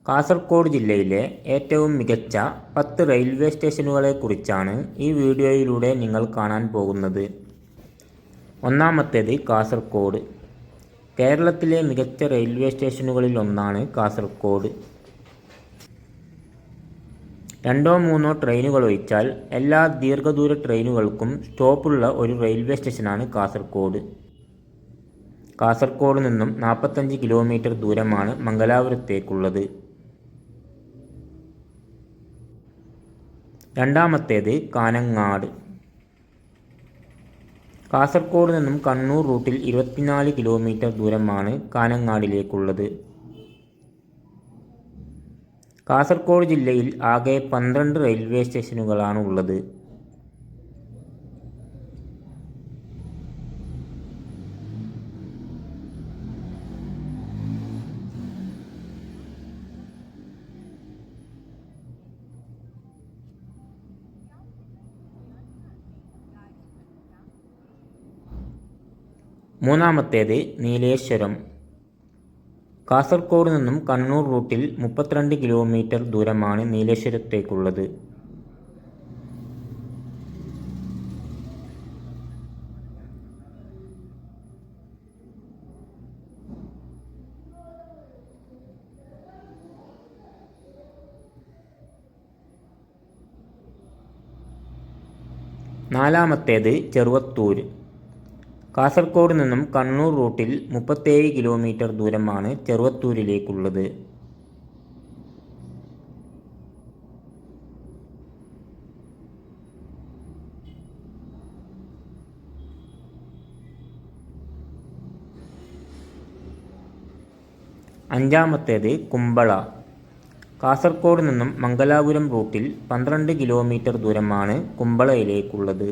കാസർഗോഡ് ജില്ലയിലെ ഏറ്റവും മികച്ച 10 റെയിൽവേ സ്റ്റേഷനുകളെക്കുറിച്ചാണ് ഈ വീഡിയോയിലൂടെ നിങ്ങൾ കാണാൻ പോകുന്നത്. ഒന്നാമത്തേത് കാസർഗോഡ്. കേരളത്തിലെ മികച്ച റെയിൽവേ സ്റ്റേഷനുകളിൽ ഒന്നാണ് കാസർഗോഡ്. 2-3 ട്രെയിനുകൾ ഒഴിച്ചാൽ എല്ലാ ദീർഘദൂര ട്രെയിനുകൾക്കും സ്റ്റോപ്പുള്ള ഒരു റെയിൽവേ സ്റ്റേഷനാണ് കാസർഗോഡ്. കാസർഗോഡ് നിന്നും 45 കിലോമീറ്റർ ദൂരമാണ് മംഗലാപുരത്തേക്കുള്ളത്. രണ്ടാമത്തേത് കാനങ്ങാട്. കാസർഗോഡ് നിന്നും കണ്ണൂർ റൂട്ടിൽ 24 കിലോമീറ്റർ ദൂരമാണ് കാനങ്ങാടിലേക്കുള്ളത്. കാസർഗോഡ് ജില്ലയിൽ ആകെ 12 റെയിൽവേ സ്റ്റേഷനുകളാണ് ഉള്ളത്. മൂന്നാമത്തേത് നീലേശ്വരം. കാസർഗോഡ് നിന്നും കണ്ണൂർ റൂട്ടിൽ 32 കിലോമീറ്റർ ദൂരമാണ് നീലേശ്വരത്തേക്കുള്ളത്. നാലാമത്തേത് ചെറുവത്തൂർ. കാസർഗോഡ് നിന്നും കണ്ണൂർ റൂട്ടിൽ 37 കിലോമീറ്റർ ദൂരമാണ് ചെറുവത്തൂരിലേക്കുള്ളത്. അഞ്ചാമത്തേത് കുമ്പള. കാസർഗോഡ് നിന്നും മംഗലാപുരം റൂട്ടിൽ 12 കിലോമീറ്റർ ദൂരമാണ് കുമ്പളയിലേക്കുള്ളത്.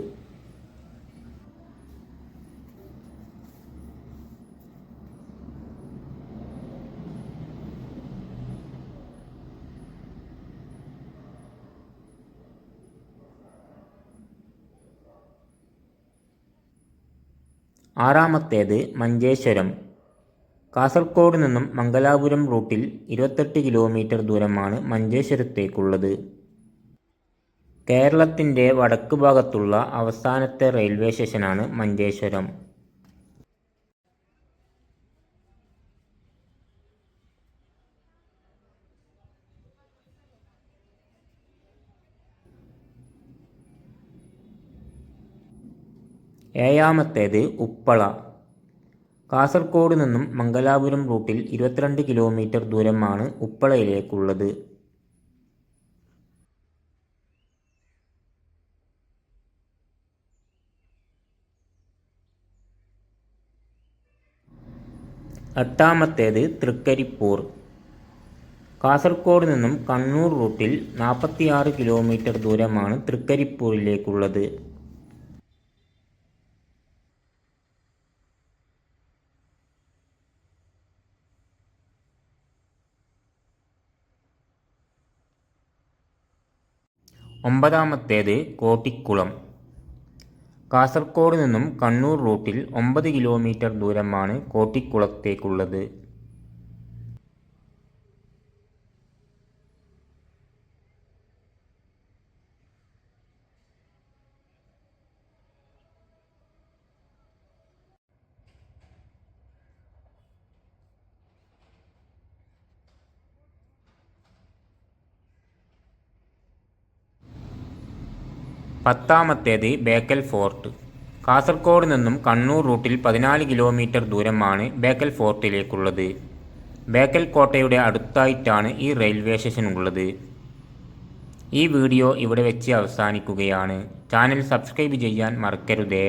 ആറാമത്തേത് മഞ്ചേശ്വരം. കാസർഗോഡ് നിന്നും മംഗലാപുരം റൂട്ടിൽ 28 കിലോമീറ്റർ ദൂരമാണ് മഞ്ചേശ്വരത്തേക്കുള്ളത്. കേരളത്തിൻ്റെ വടക്ക് ഭാഗത്തുള്ള അവസാനത്തെ റെയിൽവേ സ്റ്റേഷനാണ് മഞ്ചേശ്വരം. ഏഴാമത്തേത് ഉപ്പള. കാസർഗോഡ് നിന്നും മംഗലാപുരം റൂട്ടിൽ 22 കിലോമീറ്റർ ദൂരമാണ് ഉപ്പളയിലേക്കുള്ളത്. എട്ടാമത്തേത് തൃക്കരിപ്പൂർ. കാസർഗോഡ് നിന്നും കണ്ണൂർ റൂട്ടിൽ 46 കിലോമീറ്റർ ദൂരമാണ് തൃക്കരിപ്പൂരിലേക്കുള്ളത്. ഒമ്പതാമത്തേത് കോട്ടിക്കുളം. കാസർഗോഡ് നിന്നും കണ്ണൂർ റൂട്ടിൽ 9 കിലോമീറ്റർ ദൂരമാണ് കോട്ടിക്കുളത്തേക്കുള്ളത്. പത്താമത്തേത് ബേക്കൽ ഫോർട്ട്. കാസർഗോഡ് നിന്നും കണ്ണൂർ റൂട്ടിൽ 14 കിലോമീറ്റർ ദൂരമാണ് ബേക്കൽ ഫോർട്ടിലേക്കുള്ളത്. ബേക്കൽ കോട്ടയുടെ അടുത്തായിട്ടാണ് ഈ റെയിൽവേ സ്റ്റേഷൻ ഉള്ളത്. ഈ വീഡിയോ ഇവിടെ വെച്ച് അവസാനിക്കുകയാണ്. ചാനൽ സബ്സ്ക്രൈബ് ചെയ്യാൻ മറക്കരുതേ.